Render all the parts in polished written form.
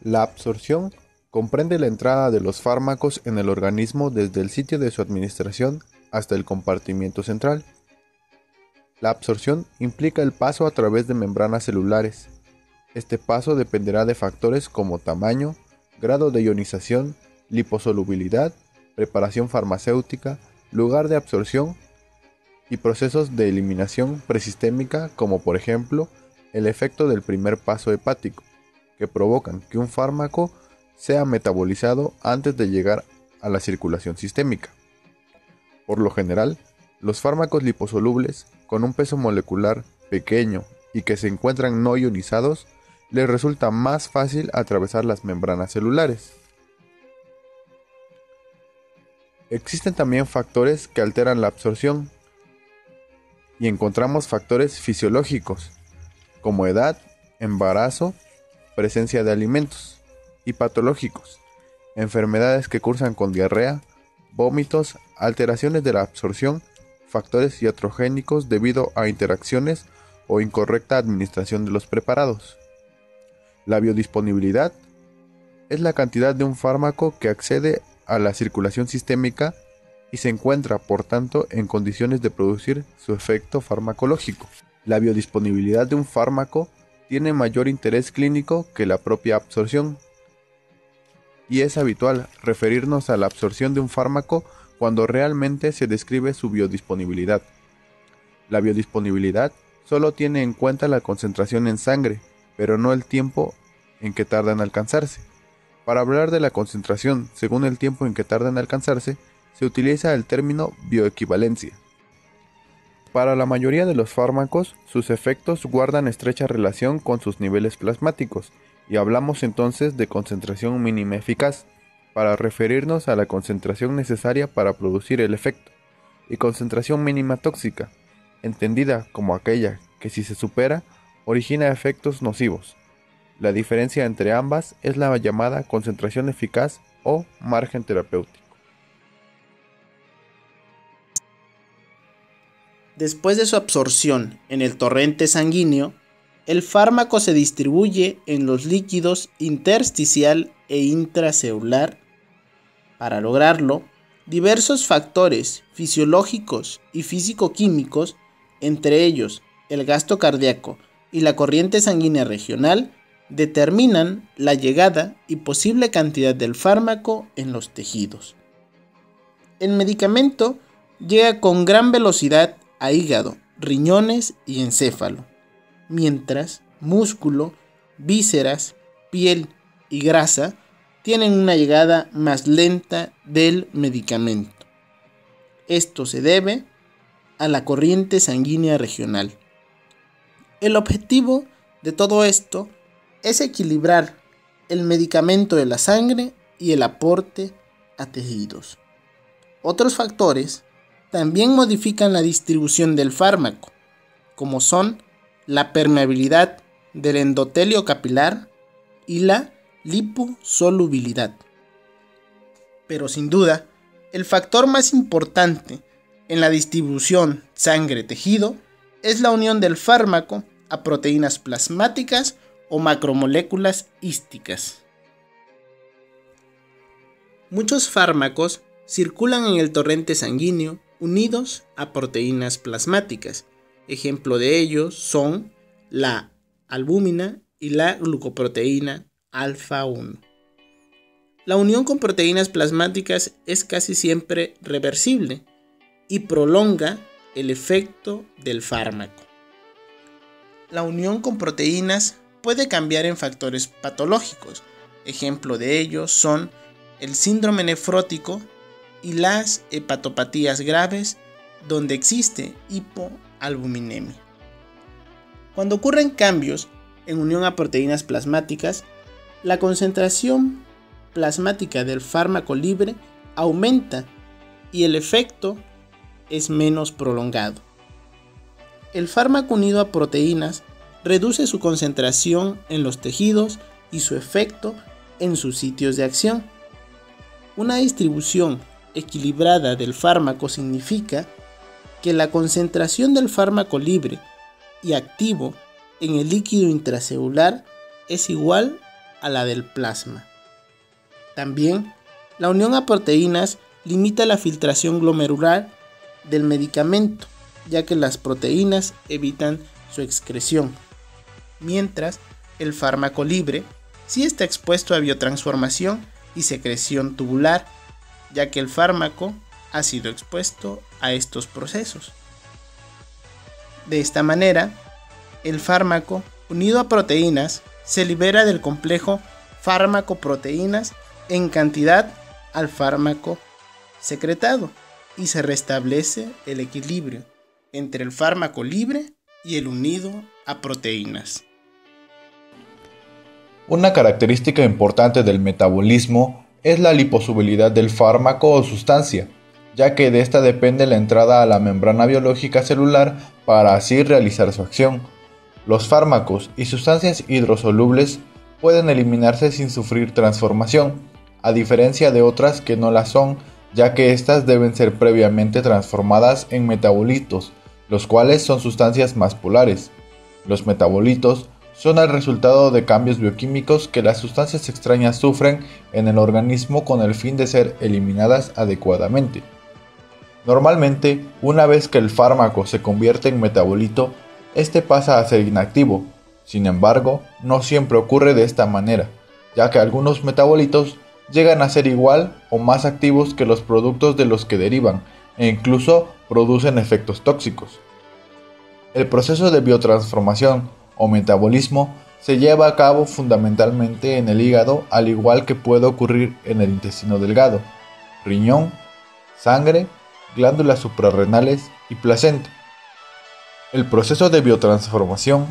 La absorción comprende la entrada de los fármacos en el organismo desde el sitio de su administración hasta el compartimiento central. La absorción implica el paso a través de membranas celulares. Este paso dependerá de factores como tamaño, grado de ionización, liposolubilidad, preparación farmacéutica, lugar de absorción y procesos de eliminación presistémica como por ejemplo el efecto del primer paso hepático, que provocan que un fármaco sea metabolizado antes de llegar a la circulación sistémica. Por lo general, los fármacos liposolubles con un peso molecular pequeño y que se encuentran no ionizados les resulta más fácil atravesar las membranas celulares. Existen también factores que alteran la absorción y encontramos factores fisiológicos como edad, embarazo, presencia de alimentos y patológicos, enfermedades que cursan con diarrea, vómitos, alteraciones de la absorción, factores iatrogénicos debido a interacciones o incorrecta administración de los preparados. La biodisponibilidad es la cantidad de un fármaco que accede a la circulación sistémica y se encuentra, por tanto, en condiciones de producir su efecto farmacológico. La biodisponibilidad de un fármaco tiene mayor interés clínico que la propia absorción, y es habitual referirnos a la absorción de un fármaco cuando realmente se describe su biodisponibilidad. La biodisponibilidad solo tiene en cuenta la concentración en sangre, pero no el tiempo en que tarda en alcanzarse. Para hablar de la concentración según el tiempo en que tarda en alcanzarse, se utiliza el término bioequivalencia. Para la mayoría de los fármacos, sus efectos guardan estrecha relación con sus niveles plasmáticos, y hablamos entonces de concentración mínima eficaz, para referirnos a la concentración necesaria para producir el efecto, y concentración mínima tóxica, entendida como aquella que si se supera, origina efectos nocivos. La diferencia entre ambas es la llamada concentración eficaz o margen terapéutico. Después de su absorción en el torrente sanguíneo, el fármaco se distribuye en los líquidos intersticial e intracelular. Para lograrlo, diversos factores fisiológicos y físico-químicos, entre ellos el gasto cardíaco y la corriente sanguínea regional, determinan la llegada y posible cantidad del fármaco en los tejidos. El medicamento llega con gran velocidad a hígado, riñones y encéfalo, mientras músculo, vísceras, piel y grasa tienen una llegada más lenta del medicamento. Esto se debe a la corriente sanguínea regional. El objetivo de todo esto es equilibrar el medicamento de la sangre y el aporte a tejidos. Otros factores también modifican la distribución del fármaco, como son la permeabilidad del endotelio capilar y la liposolubilidad. Pero sin duda, el factor más importante en la distribución sangre-tejido es la unión del fármaco a proteínas plasmáticas o macromoléculas hísticas. Muchos fármacos circulan en el torrente sanguíneo unidos a proteínas plasmáticas. Ejemplo de ellos son la albúmina y la glucoproteína alfa 1. La unión con proteínas plasmáticas es casi siempre reversible y prolonga el efecto del fármaco. La unión con proteínas puede cambiar en factores patológicos. Ejemplo de ellos son el síndrome nefrótico y las hepatopatías graves donde existe hipoalbuminemia. Cuando ocurren cambios en unión a proteínas plasmáticas, la concentración plasmática del fármaco libre aumenta y el efecto es menos prolongado. El fármaco unido a proteínas reduce su concentración en los tejidos y su efecto en sus sitios de acción. Una distribución equilibrada del fármaco significa que la concentración del fármaco libre y activo en el líquido intracelular es igual a la del plasma. También, la unión a proteínas limita la filtración glomerular del medicamento, ya que las proteínas evitan su excreción, mientras el fármaco libre sí está expuesto a biotransformación y secreción tubular, ya que el fármaco ha sido expuesto a estos procesos. De esta manera, el fármaco unido a proteínas se libera del complejo fármaco-proteínas en cantidad al fármaco secretado y se restablece el equilibrio entre el fármaco libre y el unido a proteínas. Una característica importante del metabolismo es la liposolubilidad del fármaco o sustancia, ya que de esta depende la entrada a la membrana biológica celular para así realizar su acción. Los fármacos y sustancias hidrosolubles pueden eliminarse sin sufrir transformación, a diferencia de otras que no la son, ya que éstas deben ser previamente transformadas en metabolitos, los cuales son sustancias más polares. Los metabolitos son el resultado de cambios bioquímicos que las sustancias extrañas sufren en el organismo con el fin de ser eliminadas adecuadamente. Normalmente, una vez que el fármaco se convierte en metabolito, este pasa a ser inactivo. Sin embargo, no siempre ocurre de esta manera, ya que algunos metabolitos llegan a ser igual o más activos que los productos de los que derivan e incluso producen efectos tóxicos. El proceso de biotransformación o metabolismo se lleva a cabo fundamentalmente en el hígado, al igual que puede ocurrir en el intestino delgado, riñón, sangre, glándulas suprarrenales y placenta. El proceso de biotransformación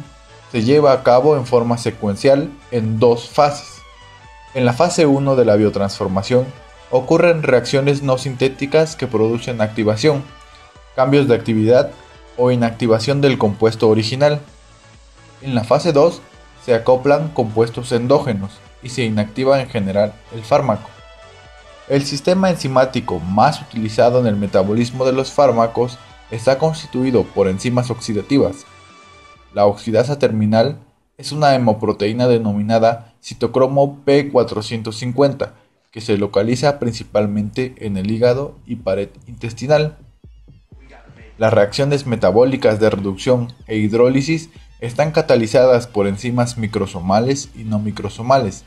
se lleva a cabo en forma secuencial en dos fases. En la fase 1 de la biotransformación ocurren reacciones no sintéticas que producen activación, cambios de actividad o inactivación del compuesto original. En la fase 2 se acoplan compuestos endógenos y se inactiva en general el fármaco. El sistema enzimático más utilizado en el metabolismo de los fármacos está constituido por enzimas oxidativas. La oxidasa terminal es una hemoproteína denominada citocromo P450 que se localiza principalmente en el hígado y pared intestinal. Las reacciones metabólicas de reducción e hidrólisis están catalizadas por enzimas microsomales y no microsomales.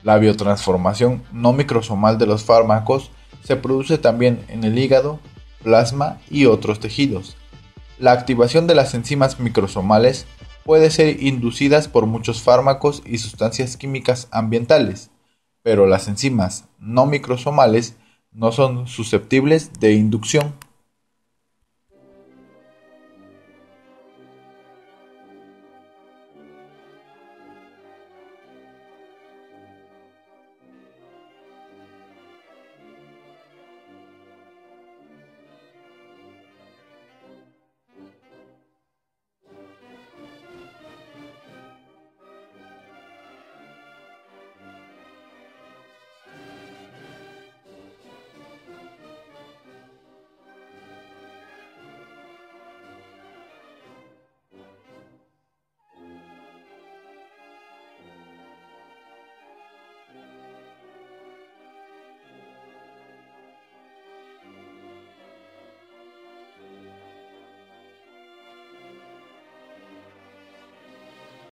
La biotransformación no microsomal de los fármacos se produce también en el hígado, plasma y otros tejidos. La activación de las enzimas microsomales puede ser inducida por muchos fármacos y sustancias químicas ambientales, pero las enzimas no microsomales no son susceptibles de inducción.